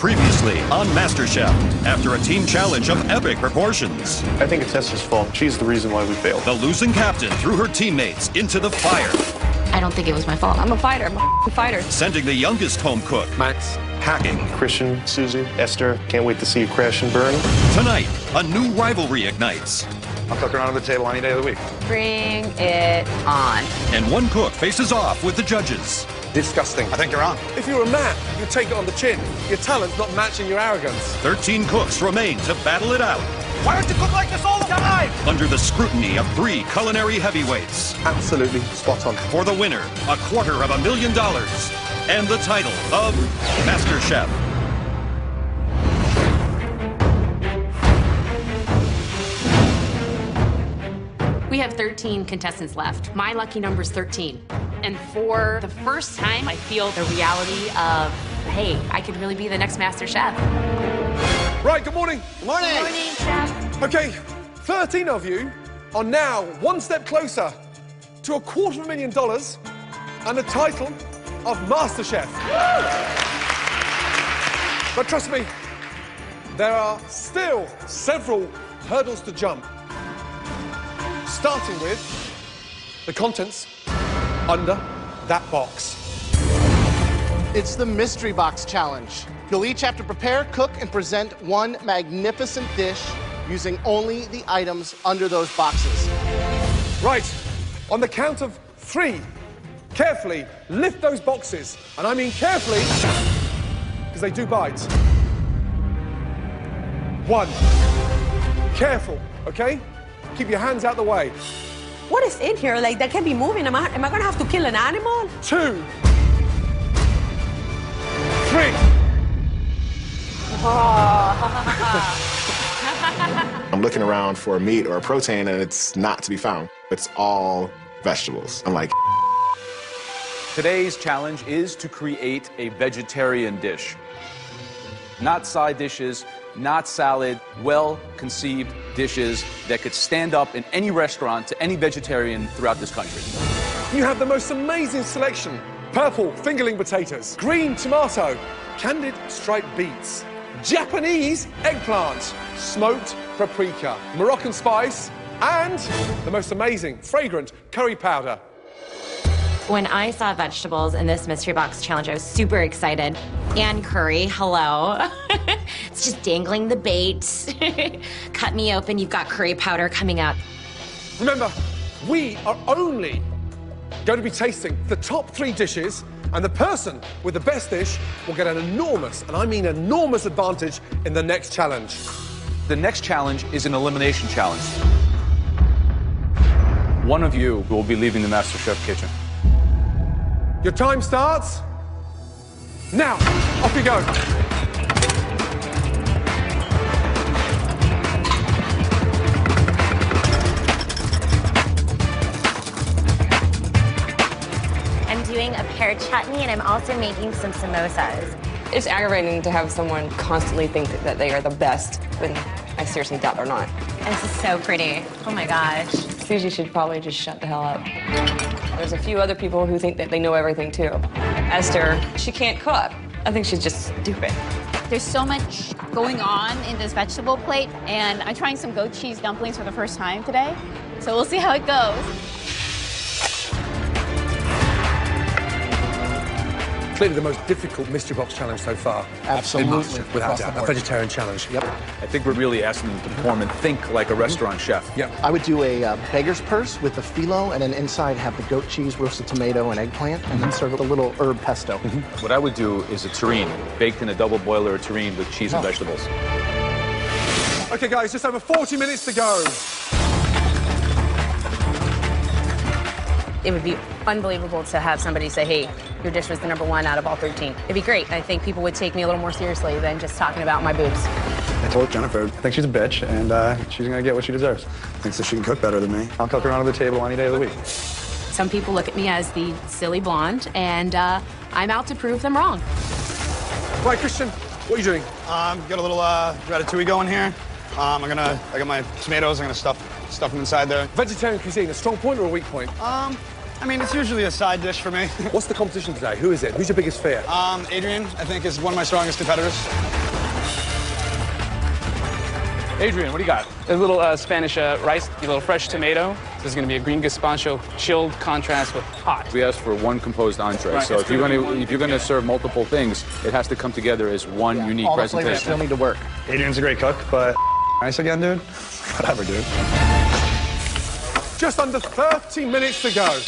Previously on Masterchef, after a team challenge of epic proportions. I think it's Esther's fault. She's the reason why we failed. The losing captain threw her teammates into the fire. I don't think it was my fault. I'm a fighter. I'm a fighter. Sending the youngest home cook, Max, packing. Christian, Susie, Esther, can't wait to see you crash and burn. Tonight, a new rivalry ignites. I'll cook her onto the table any day of the week. Bring it on. And one cook faces off with the judges. Disgusting. I think you're on. If you're a man, you take it on the chin. Your talent's not matching your arrogance. 13 cooks remain to battle it out. Why don't you cook like this all the time? Under the scrutiny of 3 culinary heavyweights. Absolutely spot on. For the winner, $250,000 and the title of Masterchef. We have 13 contestants left. My lucky number's 13. And for the first time, I feel the reality of, hey, I could really be the next Master Chef. Right, good morning. Good morning. Good morning, Chef. Okay, 13 of you are now one step closer to $250,000 and the title of MasterChef. But trust me, there are still several hurdles to jump. Starting with the contents under that box. It's the Mystery Box Challenge. You'll each have to prepare, cook, and present one magnificent dish using only the items under those boxes. Right, on the count of 3, carefully lift those boxes. And I mean carefully, because they do bite. 1. Careful, okay? Keep your hands out the way. What is in here? Like, that can be moving. Am I gonna have to kill an animal? 2. 3. I'm looking around for a meat or a protein, and it's not to be found. It's all vegetables. I'm like, Today's challenge is to create a vegetarian dish. Not side dishes, not salad, well-conceived dishes that could stand up in any restaurant to any vegetarian throughout this country. You have the most amazing selection. Purple fingerling potatoes, green tomato, candied striped beets, Japanese eggplant, smoked paprika, Moroccan spice, and the most amazing, fragrant curry powder. When I saw vegetables in this Mystery Box Challenge, I was super excited. And curry, hello. It's just dangling the bait. Cut me open, you've got curry powder coming out. Remember, we are only going to be tasting the top 3 dishes, and the person with the best dish will get an enormous, and I mean enormous, advantage in the next challenge. The next challenge is an elimination challenge. One of you will be leaving the MasterChef kitchen. Your time starts now. Off you go. I'm doing a pear chutney, and I'm also making some samosas. It's aggravating to have someone constantly think that they are the best when I seriously doubt they're not. This is so pretty. Oh my gosh. Susie should probably just shut the hell up. There's a few other people who think that they know everything too. Esther, she can't cook. I think she's just stupid. There's so much going on in this vegetable plate, and I'm trying some goat cheese dumplings for the first time today, so we'll see how it goes. Clearly the most difficult Mystery Box challenge so far. Absolutely. Without doubt, a vegetarian challenge. Yep. I think we're really asking them to perform and think like a restaurant chef. Yep. I would do a beggar's purse with the phyllo, and then inside have the goat cheese, roasted tomato, and eggplant, and then serve with a little herb pesto. What I would do is a terrine, baked in a double boiler terrine with cheese and vegetables. Okay, guys, just over 40 minutes to go. It would be unbelievable to have somebody say, hey, your dish was the #1 out of all 13. It'd be great. I think people would take me a little more seriously than just talking about my boobs. I told Jennifer, I think she's a bitch, and she's gonna get what she deserves. Thinks that she can cook better than me. I'll cook her onto the table any day of the week. Some people look at me as the silly blonde, and I'm out to prove them wrong. Right, Christian, what are you doing? Got a little ratatouille going here. I got my tomatoes. I'm gonna stuff them inside there. Vegetarian cuisine, a strong point or a weak point? I mean, it's usually a side dish for me. What's the competition today? Who is it? Who's your biggest fear? Adrian, I think, is one of my strongest competitors. Adrian, what do you got? A little Spanish rice, a little fresh tomato. This is going to be a green gazpacho, chilled contrast with hot. We asked for one composed entree, Right, so if you're going to serve multiple things, it has to come together as one unique All the presentation. flavors still need to work. Adrian's a great cook, but nice again, dude. Whatever, dude. Just under 30 minutes to go.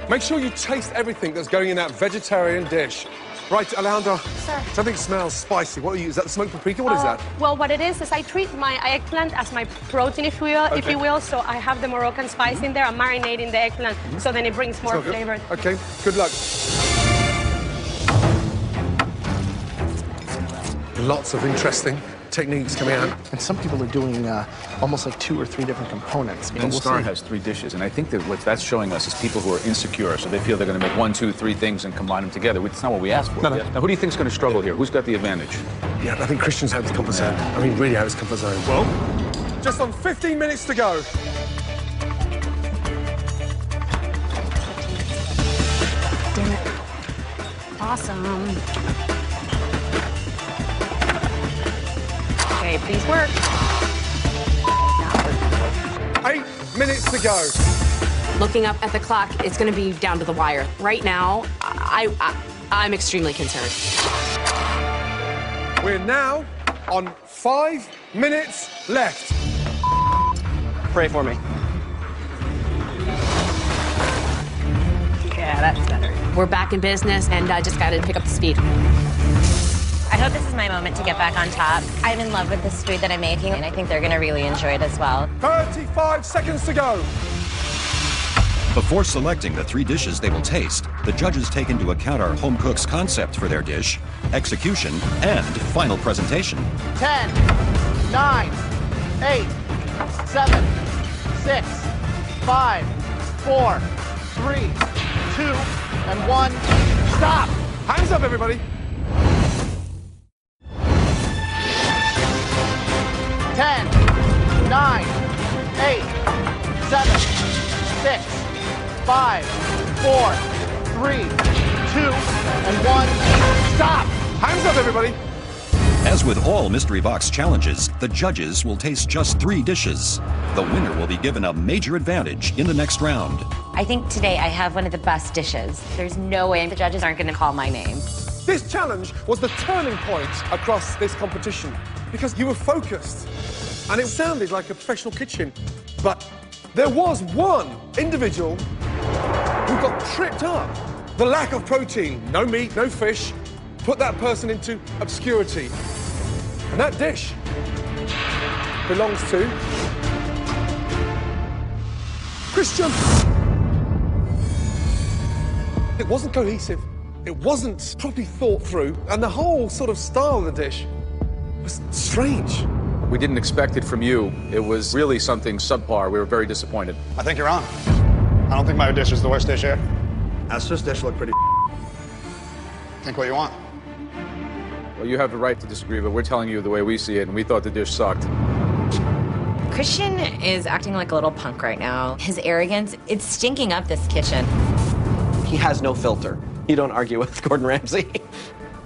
Make sure you taste everything that's going in that vegetarian dish. Right, Alejandra. Sir. Something smells spicy. What are you? Is that the smoked paprika? What is that? Well, what it is I treat my eggplant as my protein, if you will. So I have the Moroccan spice in there. I'm marinating the eggplant, so then it brings more flavor. Okay, good luck. Lots of interesting techniques coming out. And some people are doing almost like 2 or 3 different components. And Star has 3 dishes, and I think that what that's showing us is people who are insecure, so they feel they're going to make 1, 2, 3 things and combine them together. It's not what we asked for. No. Now, who do you think is going to struggle here? Who's got the advantage? Yeah, I think Christian's out of his comfort zone. I mean, really out of his comfort zone. Well, just on 15 minutes to go. Damn it. Awesome. Okay, please work. 8 minutes to go. Looking up at the clock, it's going to be down to the wire. Right now, I'm extremely concerned. We're now on 5 minutes left. Pray for me. Yeah, that's better. We're back in business, and I just got to pick up the speed. I hope this is my moment to get back on top. I'm in love with this food that I'm making, and I think they're going to really enjoy it as well. 35 seconds to go. Before selecting the 3 dishes they will taste, the judges take into account our home cook's concept for their dish, execution, and final presentation. 10, 9, 8, 7, 6, 5, 4, 3, 2, and 1. Stop! Hands up, everybody. 10, 9, 8, 7, 6, 5, 4, 3, 2, and 1. Stop! Hands up, everybody. As with all Mystery Box challenges, the judges will taste just 3 dishes. The winner will be given a major advantage in the next round. I think today I have one of the best dishes. There's no way the judges aren't going to call my name. This challenge was the turning point across this competition because you were focused and it sounded like a professional kitchen. But there was one individual who got tripped up. The lack of protein, no meat, no fish, put that person into obscurity. And that dish belongs to Christian. It wasn't cohesive. It wasn't properly thought through. And the whole sort of style of the dish was strange. We didn't expect it from you. It was really something subpar. We were very disappointed. I think you're wrong. I don't think my dish is the worst dish here. Esther's dish looked pretty. Think what you want. Well, you have the right to disagree, but we're telling you the way we see it, and we thought the dish sucked. Christian is acting like a little punk right now. His arrogance, it's stinking up this kitchen. He has no filter. You don't argue with Gordon Ramsay.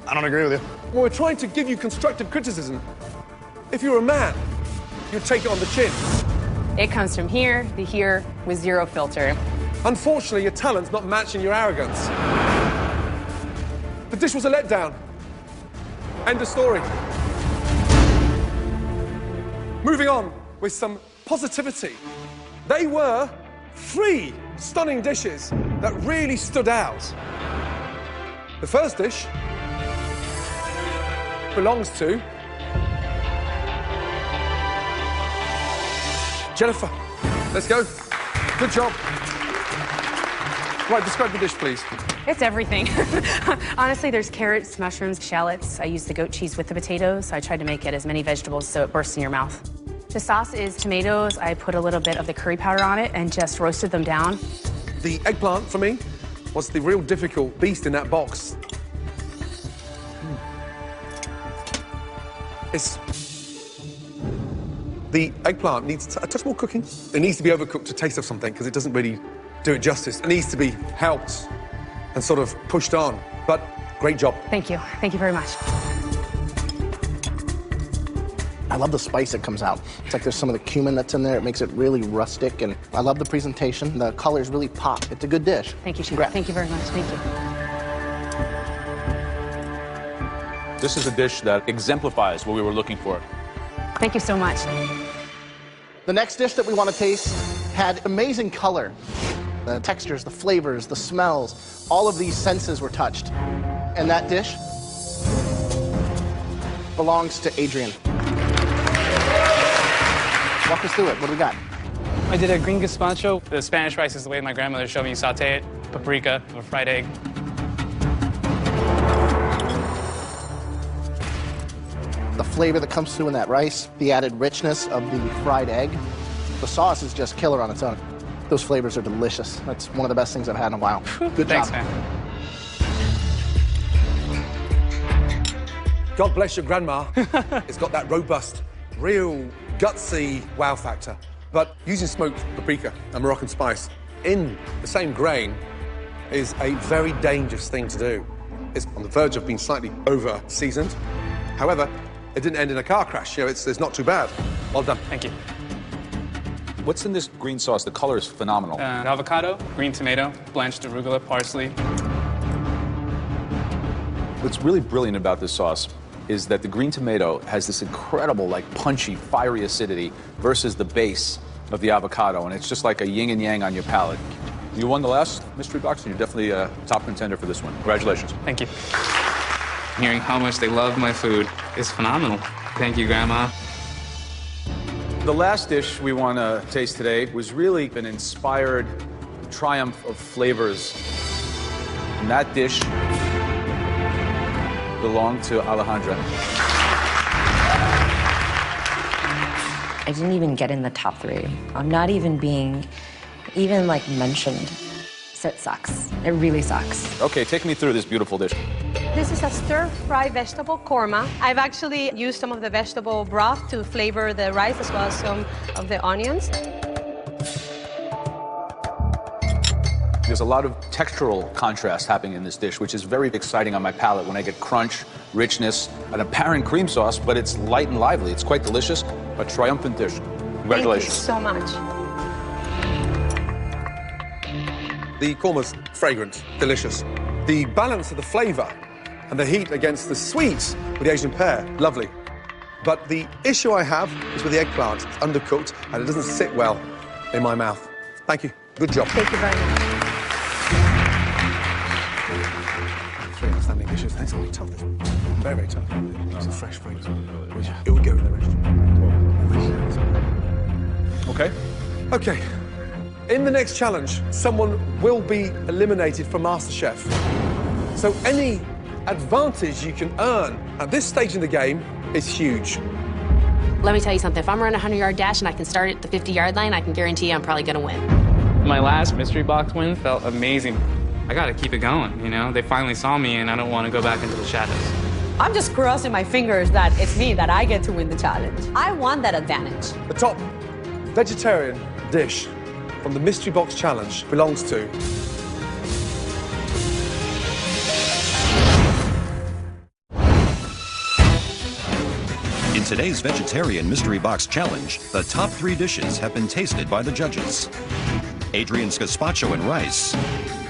I don't agree with you. Well, we're trying to give you constructive criticism. If you're a man, you'd take it on the chin. It comes from here to here with 0 filter. Unfortunately, your talent's not matching your arrogance. The dish was a letdown. End of story. Moving on with some positivity. They were 3 stunning dishes that really stood out. The first dish belongs to Jennifer. Let's go. Good job. Right, describe the dish, please. It's everything. Honestly, there's carrots, mushrooms, shallots. I used the goat cheese with the potatoes. I tried to make it as many vegetables so it bursts in your mouth. The sauce is tomatoes. I put a little bit of the curry powder on it and just roasted them down. The eggplant, for me, was the real difficult beast in that box. It's The eggplant needs a touch more cooking. It needs to be overcooked to taste of something because it doesn't really do it justice. It needs to be helped and sort of pushed on. But great job. Thank you. Thank you very much. I love the spice that comes out. It's like there's some of the cumin that's in there. It makes it really rustic, and I love the presentation. The colors really pop. It's a good dish. Thank you, Chef. Thank you very much. Thank you. This is a dish that exemplifies what we were looking for. Thank you so much. The next dish that we want to taste had amazing color. The textures, the flavors, the smells, all of these senses were touched. And that dish belongs to Adrian. Walk us through it. What do we got? I did a green gazpacho. The Spanish rice is the way my grandmother showed me you saute it. Paprika, a fried egg. The flavor that comes through in that rice, the added richness of the fried egg. The sauce is just killer on its own. Those flavors are delicious. That's one of the best things I've had in a while. Good Thanks, job. man. God bless your grandma. It's got that robust, real gutsy wow factor. But using smoked paprika and Moroccan spice in the same grain is a very dangerous thing to do. It's on the verge of being slightly over-seasoned. However, it didn't end in a car crash. You know, it's not too bad. Well done. Thank you. What's in this green sauce? The color is phenomenal. Avocado, green tomato, blanched arugula, parsley. What's really brilliant about this sauce is that the green tomato has this incredible, like, punchy, fiery acidity versus the base of the avocado, and it's just like a yin and yang on your palate. You won the last mystery box, and you're definitely a top contender for this one. Congratulations. Thank you. Hearing how much they love my food is phenomenal. Thank you, Grandma. The last dish we want to taste today was really an inspired triumph of flavors. And that dish belonged to Alejandra. I didn't even get in the top 3. I'm not even being like mentioned. So it sucks. It really sucks. Okay, take me through this beautiful dish. This is a stir-fry vegetable korma. I've actually used some of the vegetable broth to flavor the rice as well as some of the onions. There's a lot of textural contrast happening in this dish, which is very exciting on my palate when I get crunch, richness, an apparent cream sauce, but it's light and lively. It's quite delicious. A triumphant dish. Congratulations. Thank you so much. The korma's fragrant, delicious. The balance of the flavor and the heat against the sweet with the Asian pear, lovely. But the issue I have is with the eggplant. It's undercooked and it doesn't sit well in my mouth. Thank you. Good job. Thank you very much. Three outstanding dishes. That's really tough. Very, very tough. It's a fresh fruit. It would go in the restaurant. Okay. Okay. In the next challenge, someone will be eliminated from Masterchef. So any advantage you can earn at this stage in the game is huge. Let me tell you something. If I'm running a 100-yard dash and I can start at the 50-yard line, I can guarantee I'm probably going to win. My last mystery box win felt amazing. I gotta keep it going, you know? They finally saw me and I don't want to go back into the shadows. I'm just crossing my fingers that it's me, that I get to win the challenge. I want that advantage. The top vegetarian dish from the Mystery Box Challenge belongs to... In today's Vegetarian Mystery Box Challenge, the top 3 dishes have been tasted by the judges. Adrian's gazpacho and rice,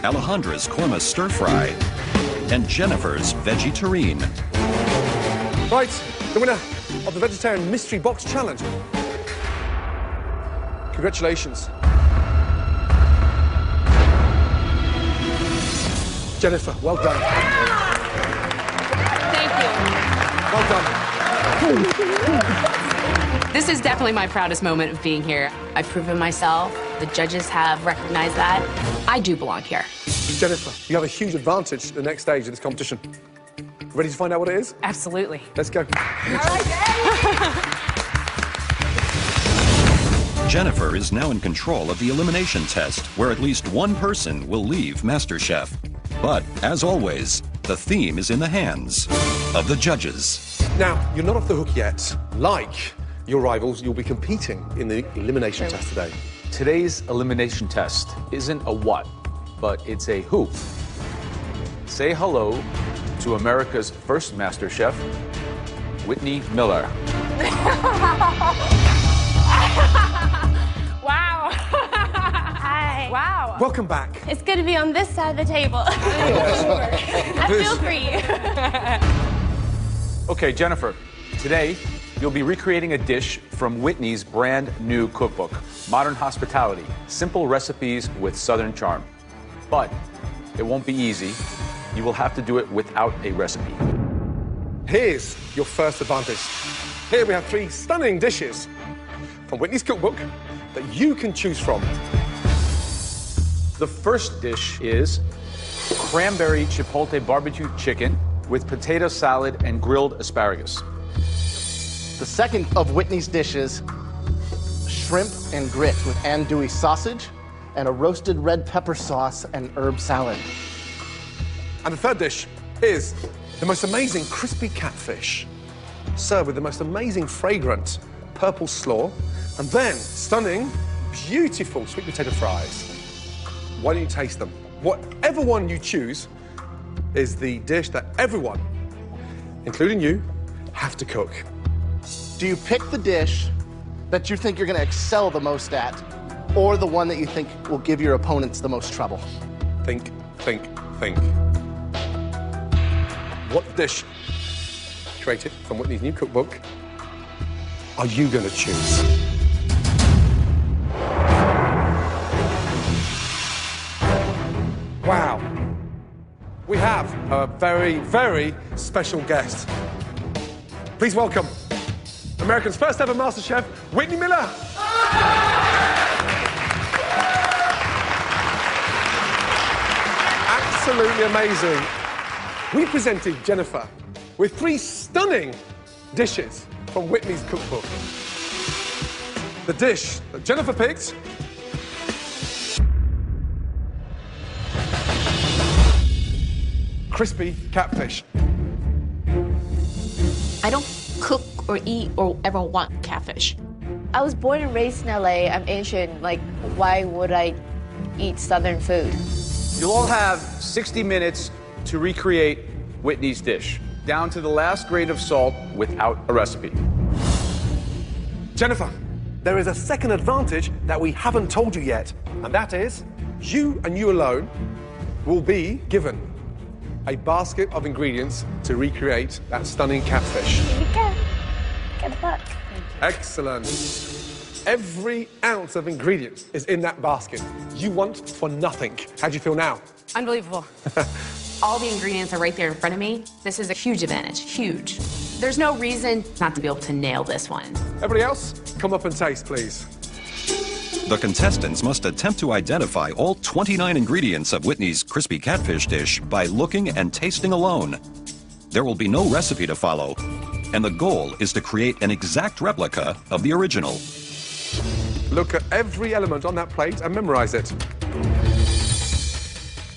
Alejandra's korma stir-fry, and Jennifer's veggie terrine. Right, the winner of the Vegetarian Mystery Box Challenge. Congratulations. Jennifer, well done. Thank you. Well done. This is definitely my proudest moment of being here. I've proven myself. The judges have recognized that. I do belong here. Jennifer, you have a huge advantage at the next stage of this competition. Ready to find out what it is? Absolutely. Let's go. Jennifer is now in control of the elimination test, where at least one person will leave MasterChef. But, as always, the theme is in the hands of the judges. Now, you're not off the hook yet. Like your rivals. You'll be competing in the elimination test today. Today's elimination test isn't a what, but it's a who. Say hello to America's first Masterchef, Whitney Miller. Wow. Hi. Wow. Welcome back. It's good to be on this side of the table. I feel for you. Okay, Jennifer, today you'll be recreating a dish from Whitney's brand new cookbook, Modern Hospitality, Simple Recipes with Southern Charm. But it won't be easy. You will have to do it without a recipe. Here's your first advantage. Here we have 3 stunning dishes from Whitney's cookbook that you can choose from. The first dish is cranberry chipotle barbecue chicken with potato salad and grilled asparagus. The second of Whitney's dishes, shrimp and grits with andouille sausage and a roasted red pepper sauce and herb salad. And the third dish is the most amazing crispy catfish, served with the most amazing fragrant purple slaw, and then stunning, beautiful sweet potato fries. Why don't you taste them? Whatever one you choose is the dish that everyone, including you, have to cook. Do you pick the dish that you think you're going to excel the most at, or the one that you think will give your opponents the most trouble? Think, think, think. What dish created from Whitney's new cookbook are you going to choose? Wow. We have a very, very special guest. Please welcome America's first ever MasterChef, Whitney Miller. Absolutely amazing. We presented Jennifer with 3 stunning dishes from Whitney's cookbook. The dish that Jennifer picked crispy catfish. I don't cook or eat or ever want catfish. I was born and raised in LA. I'm Asian. Like, why would I eat Southern food? You'll all have 60 minutes to recreate Whitney's dish, down to the last grade of salt without a recipe. Jennifer, there is a second advantage that we haven't told you yet, and that is you and you alone will be given a basket of ingredients to recreate that stunning catfish. Here we go. Good luck. Excellent. Every ounce of ingredients is in that basket. You want for nothing. How do you feel now? Unbelievable. All the ingredients are right there in front of me. This is a huge advantage, huge. There's no reason not to be able to nail this one. Everybody else, come up and taste, please. The contestants must attempt to identify all 29 ingredients of Whitney's crispy catfish dish by looking and tasting alone. There will be no recipe to follow, and the goal is to create an exact replica of the original. Look at every element on that plate and memorize it.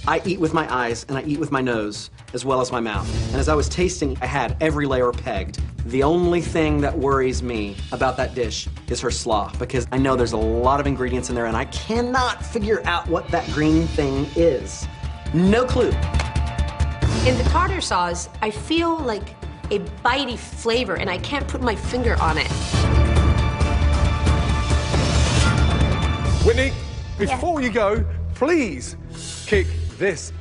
I eat with my eyes and I eat with my nose as well as my mouth. And as I was tasting, I had every layer pegged. The only thing that worries me about that dish is her slaw, because I know there's a lot of ingredients in there and I cannot figure out what that green thing is. No clue. In the tartar sauce, I feel like a bitey flavor and I can't put my finger on it. Whitney, before you go, please kick this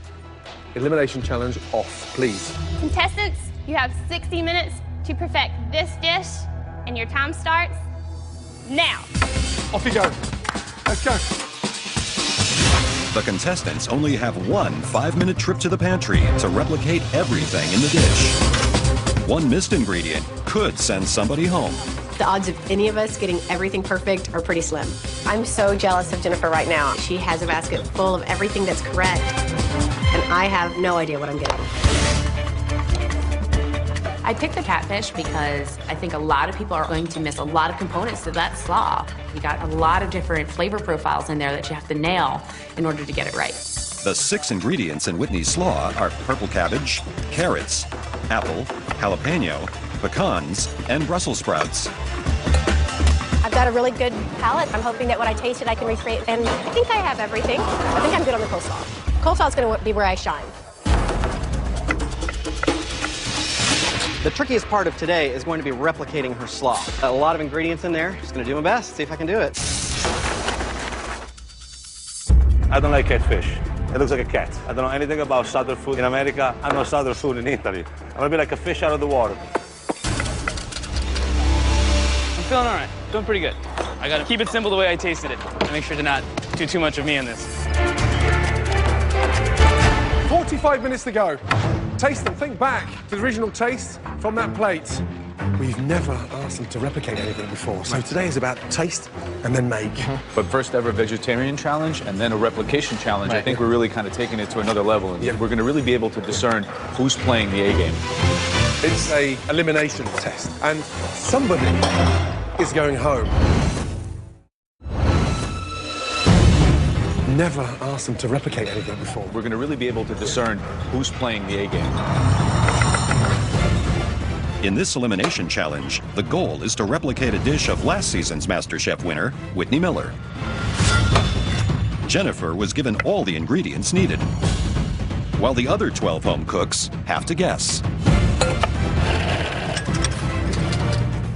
elimination challenge off, please. Contestants, you have 60 minutes to perfect this dish, and your time starts now. Off you go. Let's go. The contestants only have one 5-minute trip to the pantry to replicate everything in the dish. One missed ingredient could send somebody home. The odds of any of us getting everything perfect are pretty slim. I'm so jealous of Jennifer right now. She has a basket full of everything that's correct, and I have no idea what I'm getting. I picked the catfish because I think a lot of people are going to miss a lot of components to that slaw. You got a lot of different flavor profiles in there that you have to nail in order to get it right. The 6 ingredients in Whitney's slaw are purple cabbage, carrots, apple, jalapeno, pecans, and Brussels sprouts. I've got a really good palate. I'm hoping that when I taste it, I can recreate. And I think I have everything. I think I'm good on the coleslaw. Coleslaw is going to be where I shine. The trickiest part of today is going to be replicating her slaw. A lot of ingredients in there. Just going to do my best, see if I can do it. I don't like catfish. It looks like a cat. I don't know anything about southern food in America. I know southern food in Italy. I'm gonna be like a fish out of the water. I'm feeling all right. Doing pretty good. I gotta keep it simple the way I tasted it and make sure to not do too much of me in this. 45 minutes to go. Taste them. Think back to the original taste from that plate. We've never asked them to replicate anything before, so today is about taste and then make. But first ever vegetarian challenge and then a replication challenge. I think we're really kind of taking it to another level, and we're going to really be able to discern who's playing the A game. It's a elimination test, and somebody is going home. Never asked them to replicate anything before. We're going to really be able to discern who's playing the A game. In this elimination challenge, the goal is to replicate a dish of last season's MasterChef winner, Whitney Miller. Jennifer was given all the ingredients needed, while the other 12 home cooks have to guess.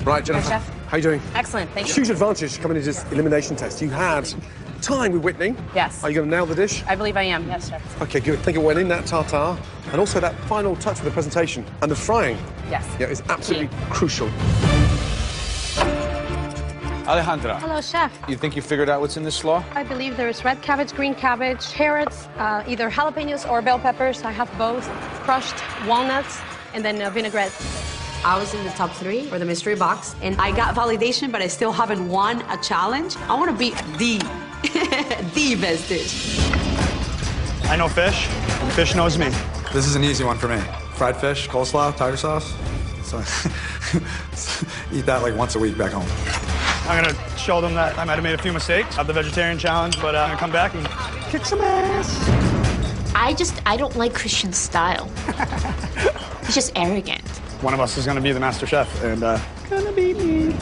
Right, Jennifer, Chef. how you doing? Excellent, thank you. Huge advantage coming into this elimination test. You had time with Whitney. Yes. Are you going to nail the dish? I believe I am, yes, chef. Okay, good. Think it went in, that tartare, and also that final touch with the presentation and the frying. Yes. Yeah, it's absolutely crucial. Alejandra. Hello, chef. You think you figured out what's in this slaw? I believe there is red cabbage, green cabbage, carrots, either jalapenos or bell peppers. I have both, crushed walnuts, and then vinaigrette. I was in the top 3 for the mystery box, and I got validation, but I still haven't won a challenge. I want to be the best dish. I know fish. Fish knows me. This is an easy one for me. Fried fish, coleslaw, tiger sauce. So eat that like once a week back home. I'm gonna show them that I might have made a few mistakes of the vegetarian challenge, but I'm gonna come back and kick some ass. I don't like Christian style. He's just arrogant. One of us is gonna be the master chef, and gonna beat me.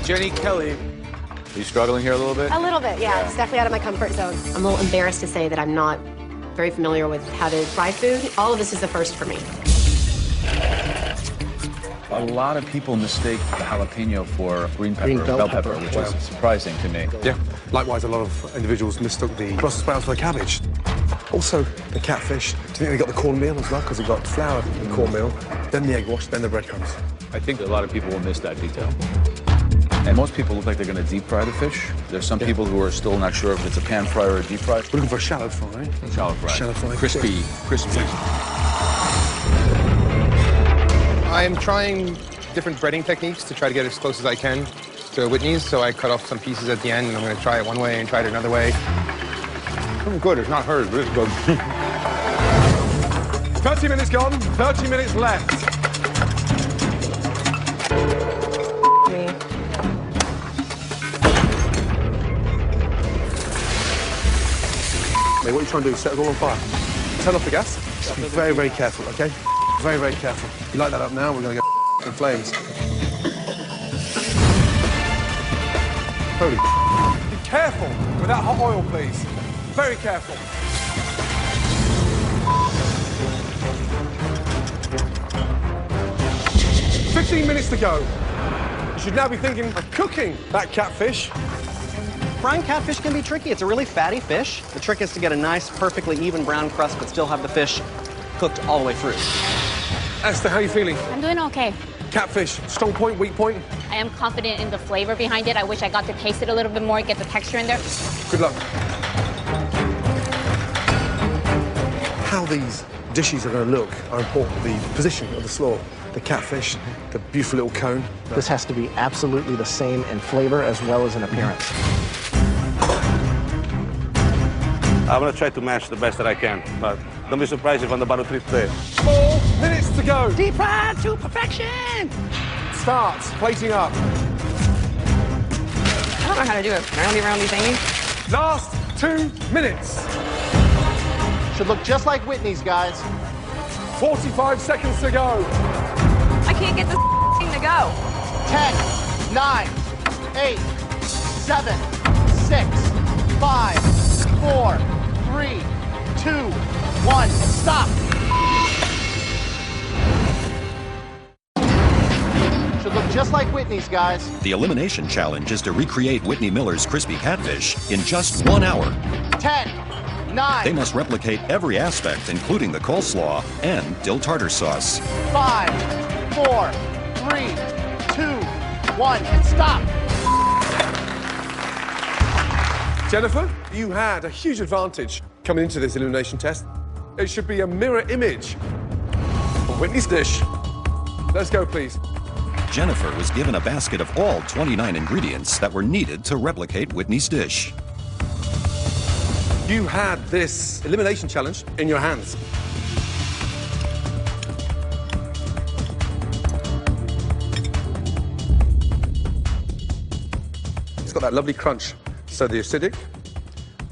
Jenny Kelly. Are you struggling here a little bit? A little bit, yeah. It's definitely out of my comfort zone. I'm a little embarrassed to say that I'm not very familiar with how to fry food. All of this is the first for me. A lot of people mistake the jalapeno for green bell pepper, which is surprising to me. Yeah. Likewise, a lot of individuals mistook the Brussels sprouts for the cabbage. Also, the catfish. Do you think they got the cornmeal as well? Because they got flour in the cornmeal, then the egg wash, then the breadcrumbs. I think a lot of people will miss that detail. And most people look like they're going to deep fry the fish. There's some people who are still not sure if it's a pan fry or a deep fry. We're looking for a shallow fry. Shallow fry. Shallow fry. Crispy. I am trying different breading techniques to try to get as close as I can to Whitney's, so I cut off some pieces at the end, and I'm going to try it one way and try it another way. Oh, good. It's not hers, but it's good. 30 minutes gone, 30 minutes left. Hey, what are you trying to do? Set it all on fire. Turn off the gas. Just be very, very careful, okay? Very, very careful. You light that up now, we're going to go in flames. Holy. Be careful with that hot oil, please. Very careful. "15 minutes to go. You should now be thinking of cooking that catfish. Frying catfish can be tricky. It's a really fatty fish. The trick is to get a nice, perfectly even brown crust, but still have the fish cooked all the way through. Esther, how are you feeling? I'm doing okay. Catfish, strong point, weak point? I am confident in the flavor behind it. I wish I got to taste it a little bit more, get the texture in there. Good luck. How these dishes are going to look are important. The position of the slaw, the catfish, the beautiful little cone. This has to be absolutely the same in flavor as well as in appearance. I'm gonna try to match the best that I can, but don't be surprised if on the bottom 3 today. 4 minutes to go. Deep fried to perfection. Start plating up. I don't know how to do it. Roundy thingy. Last 2 minutes. Should look just like Whitney's, guys. 45 seconds to go. I can't get this thing to go. 10, 9, 8, 7, 6, 5, 4, 3, 2, 1, and stop. Should look just like Whitney's, guys. The elimination challenge is to recreate Whitney Miller's crispy catfish in just 1 hour. 10, 9. They must replicate every aspect, including the coleslaw and dill tartar sauce. 5, 4, 3, 2, 1, and stop. Jennifer, you had a huge advantage coming into this elimination test. It should be a mirror image of Whitney's dish. Let's go, please. Jennifer was given a basket of all 29 ingredients that were needed to replicate Whitney's dish. You had this elimination challenge in your hands. It's got that lovely crunch. So the acidic,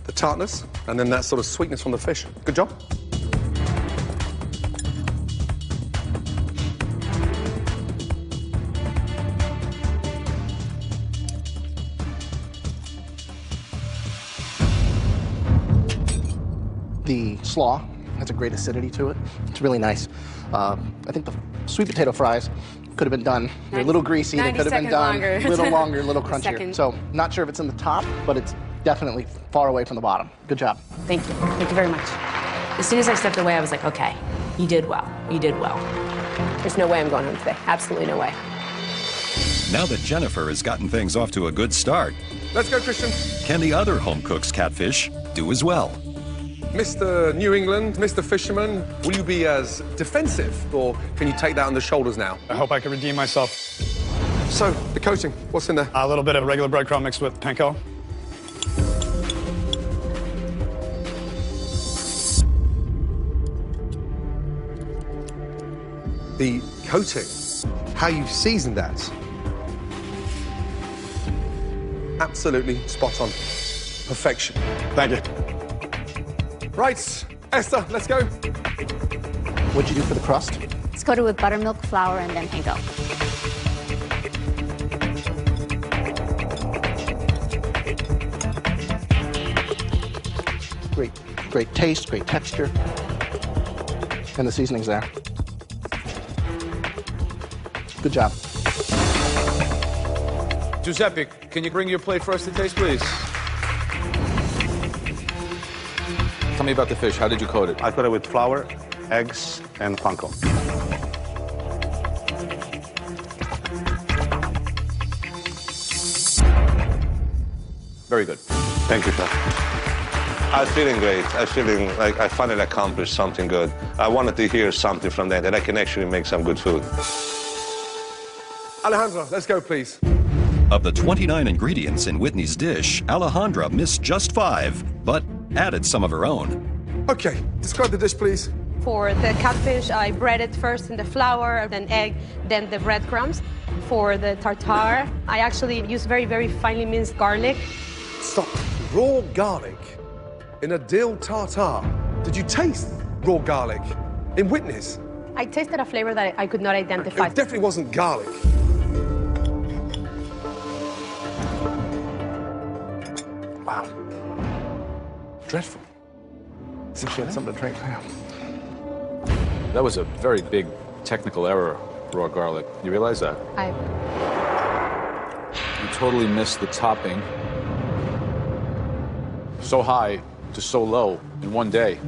the tartness, and then that sort of sweetness from the fish. Good job. The slaw has a great acidity to it. It's really nice. I think the sweet potato fries could have been done. They're a little greasy. They could have been done a little longer, a little crunchier. So not sure if it's in the top, but it's definitely far away from the bottom. Good job. Thank you. Thank you very much. As soon as I stepped away, I was like, okay, you did well. You did well. There's no way I'm going home today. Absolutely no way. Now that Jennifer has gotten things off to a good start, let's go, Christian. Can the other home cook's catfish do as well? Mr. New England, Mr. Fisherman, will you be as defensive, or can you take that on the shoulders now? I hope I can redeem myself. So, the coating, what's in there? A little bit of regular breadcrumb mixed with panko. The coating, how you've seasoned that. Absolutely spot on. Perfection. Thank you. Right, Esther, let's go. What'd you do for the crust? It's coated with buttermilk, flour, and then panko. Great taste, great texture. And the seasoning's there. Good job. Giuseppe, can you bring your plate for us to taste, please? Tell me about the fish. How did you coat it? I coat it with flour, eggs, and panko. Very good. Thank you, Chef. I'm feeling great. I'm feeling like I finally accomplished something good. I wanted to hear something from them that I can actually make some good food. Alejandra, let's go, please. Of the 29 ingredients in Whitney's dish, Alejandra missed just 5, but added some of her own. Okay, describe the dish, please. For the catfish, I bread it first in the flour, then egg, then the breadcrumbs. For the tartare, I actually use very, very finely minced garlic. Stop. Raw garlic in a dill tartare. Did you taste raw garlic in Whitney's? I tasted a flavor that I could not identify. It definitely wasn't garlic. Wow. Dreadful. See if she had something to drink. That was a very big technical error, raw garlic. You realize that? You totally missed the topping. So high to so low in one day.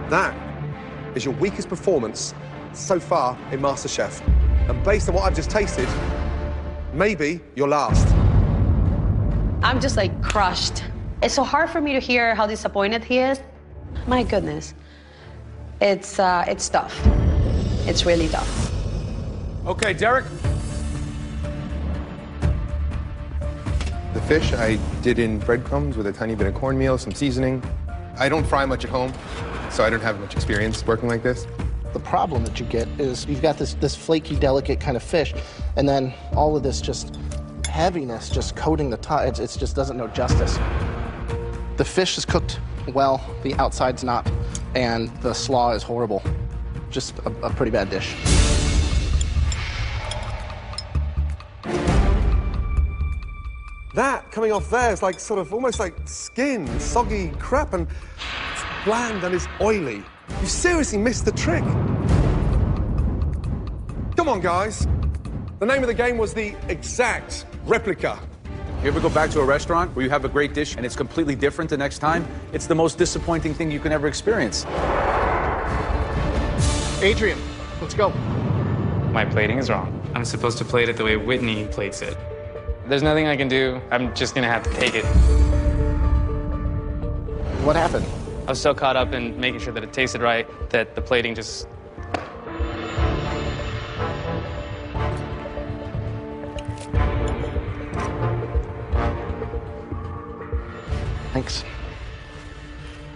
That is your weakest performance so far in MasterChef. And based on what I've just tasted, maybe your last. I'm just like crushed. It's so hard for me to hear how disappointed he is. My goodness. It's tough. It's really tough. Okay, Derek. The fish I did in breadcrumbs with a tiny bit of cornmeal, some seasoning. I don't fry much at home, so I don't have much experience working like this. The problem that you get is you've got this flaky, delicate kind of fish, and then all of this just heaviness just coating the top. It just doesn't know justice. The fish is cooked well, the outside's not, and the slaw is horrible. just a pretty bad dish. That coming off there is like sort of almost like skin, soggy crap, and it's bland and it's oily. You seriously missed the trick. Come on, guys. The name of the game was the exact replica. You ever go back to a restaurant where you have a great dish and it's completely different the next time? It's the most disappointing thing you can ever experience. Adrian, let's go. My plating is wrong. I'm supposed to plate it the way Whitney plates it. There's nothing I can do. I'm just gonna have to take it. What happened? I was so caught up in making sure that it tasted right that the plating just... Thanks.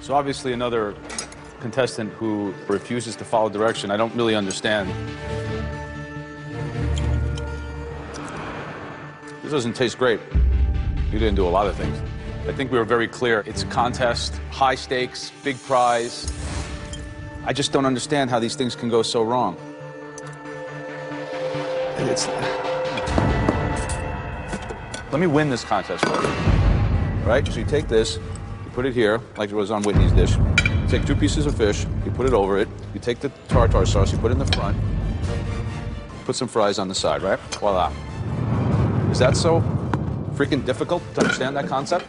So obviously another contestant who refuses to follow direction. I don't really understand. This doesn't taste great. You didn't do a lot of things. I think we were very clear. It's a contest, high stakes, big prize. I just don't understand how these things can go so wrong. Let me win this contest for you. Right? So you take this, you put it here, like it was on Whitney's dish. You take 2 pieces of fish, you put it over it. You take the tartar sauce, you put it in the front. Put some fries on the side, right? Voila. Is that so freaking difficult to understand that concept?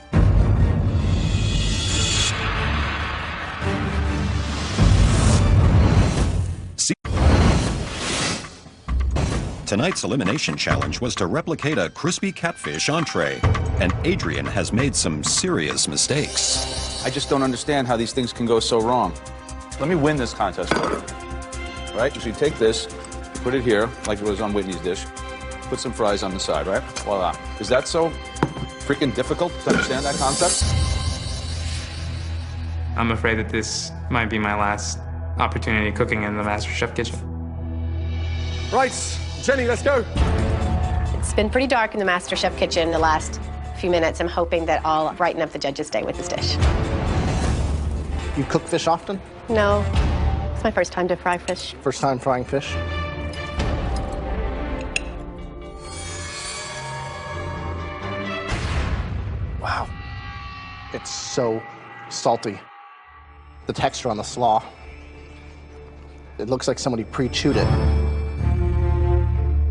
Tonight's elimination challenge was to replicate a crispy catfish entree, and Adrian has made some serious mistakes. I just don't understand how these things can go so wrong. Let me win this contest for you. Right? So you take this, you put it here, like it was on Whitney's dish. Put some fries on the side, right? Voila. Is that so freaking difficult to understand that concept? I'm afraid that this might be my last opportunity cooking in the Masterchef kitchen. Right, Jenny, let's go. It's been pretty dark in the Masterchef kitchen the last few minutes. I'm hoping that I'll brighten up the judges' day with this dish. You cook fish often? No, it's my first time to fry fish. First time frying fish? Wow. It's so salty. The texture on the slaw. It looks like somebody pre-chewed it.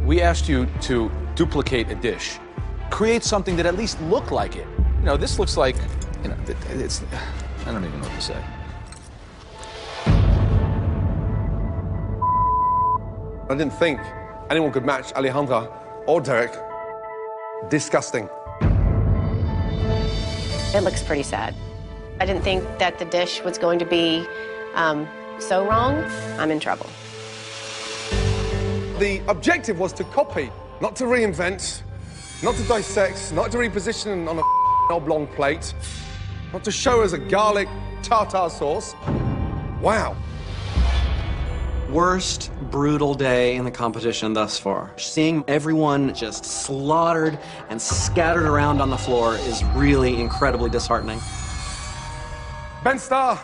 We asked you to duplicate a dish. Create something that at least looked like it. You know, this looks like, you know, it's, I don't even know what to say. I didn't think anyone could match Alejandra or Derek. Disgusting. It looks pretty sad. I didn't think that the dish was going to be so wrong. I'm in trouble. The objective was to copy, not to reinvent, not to dissect, not to reposition on a oblong plate, not to show us a garlic tartar sauce. Wow. Worst brutal day in the competition thus far. Seeing everyone just slaughtered and scattered around on the floor is really incredibly disheartening. Ben Starr.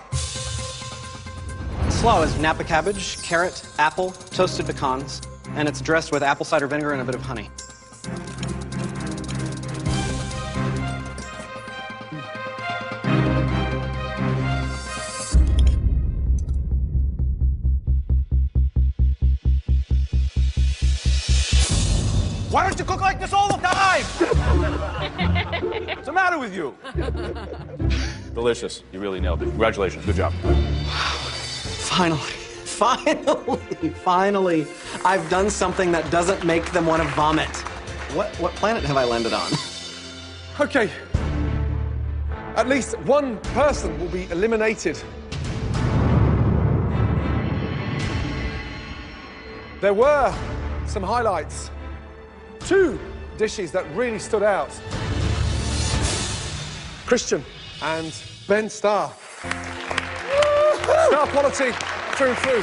Slaw is Napa cabbage, carrot, apple, toasted pecans, and it's dressed with apple cider vinegar and a bit of honey. Why don't you cook like this all the time? What's the matter with you? Delicious. You really nailed it. Congratulations. Good job. Finally, I've done something that doesn't make them want to vomit. What planet have I landed on? Okay. At least one person will be eliminated. There were some highlights. 2 dishes that really stood out. Christian and Ben Starr. Star quality through and through.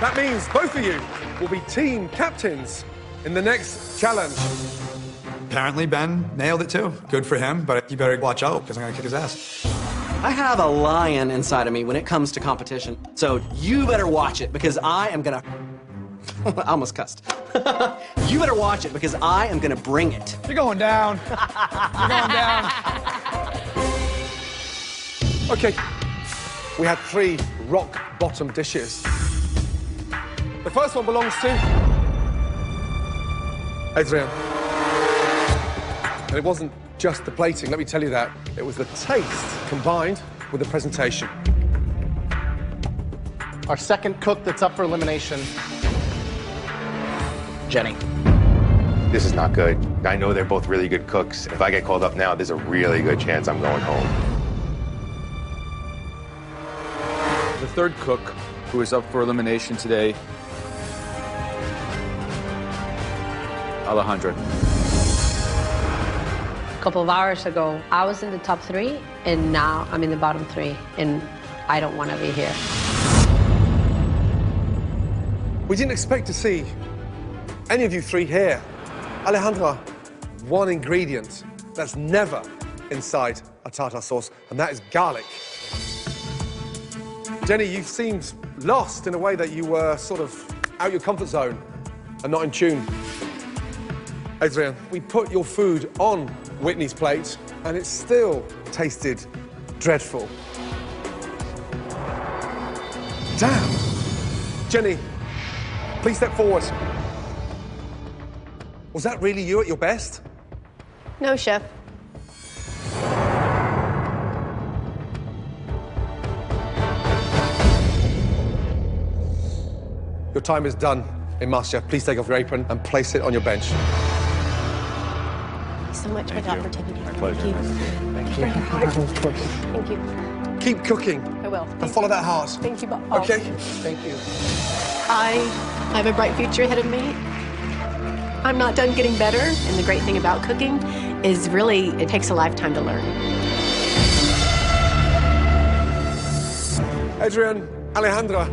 That means both of you will be team captains in the next challenge. Apparently Ben nailed it too. Good for him, but you better watch out because I'm gonna kick his ass. I have a lion inside of me when it comes to competition. So you better watch it because I am gonna... I almost cussed. You better watch it because I am gonna bring it. You're going down. You're going down. Okay, we had 3 rock bottom dishes. The first one belongs to Adrian. And it wasn't just the plating, let me tell you that. It was the taste combined with the presentation. Our second cook that's up for elimination, Jenny. This is not good. I know they're both really good cooks. If I get called up now, there's a really good chance I'm going home. The third cook who is up for elimination today, Alejandra. A couple of hours ago, I was in the top 3, and now I'm in the bottom 3, and I don't want to be here. We didn't expect to see any of you 3 here. Alejandra, one ingredient that's never inside a tartar sauce, and that is garlic. Jenny, you seemed lost in a way that you were sort of out your comfort zone and not in tune. Adrian, we put your food on Whitney's plate, and it still tasted dreadful. Damn. Jenny, please step forward. Was that really you at your best? No, chef. Your time is done in Masterchef. Please take off your apron and place it on your bench. Thanks so much for the opportunity. My pleasure. Thank you. Thank you. Keep cooking. I will. And follow that heart. Thank you. Okay? Thank you. I have a bright future ahead of me. I'm not done getting better, and the great thing about cooking is really it takes a lifetime to learn. Adrian, Alejandra,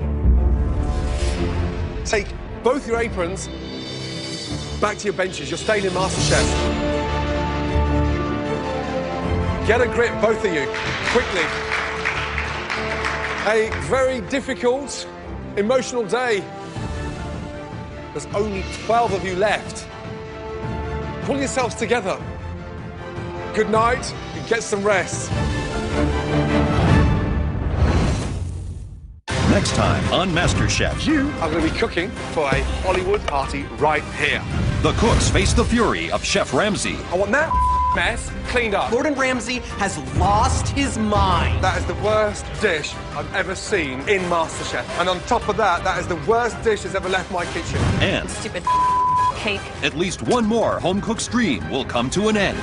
take both your aprons back to your benches. You're staying in MasterChef. Get a grip, both of you, quickly. A very difficult, emotional day. There's only 12 of you left. Pull yourselves together. Good night and get some rest. Next time on MasterChef. You are going to be cooking for a Hollywood party right here. The cooks face the fury of Chef Ramsay. I want that mess cleaned up. Gordon Ramsay has lost his mind. That is the worst dish I've ever seen in MasterChef. And on top of that, that is the worst dish that's ever left my kitchen. And Stupid cake. at least one more home-cooked stream will come to an end.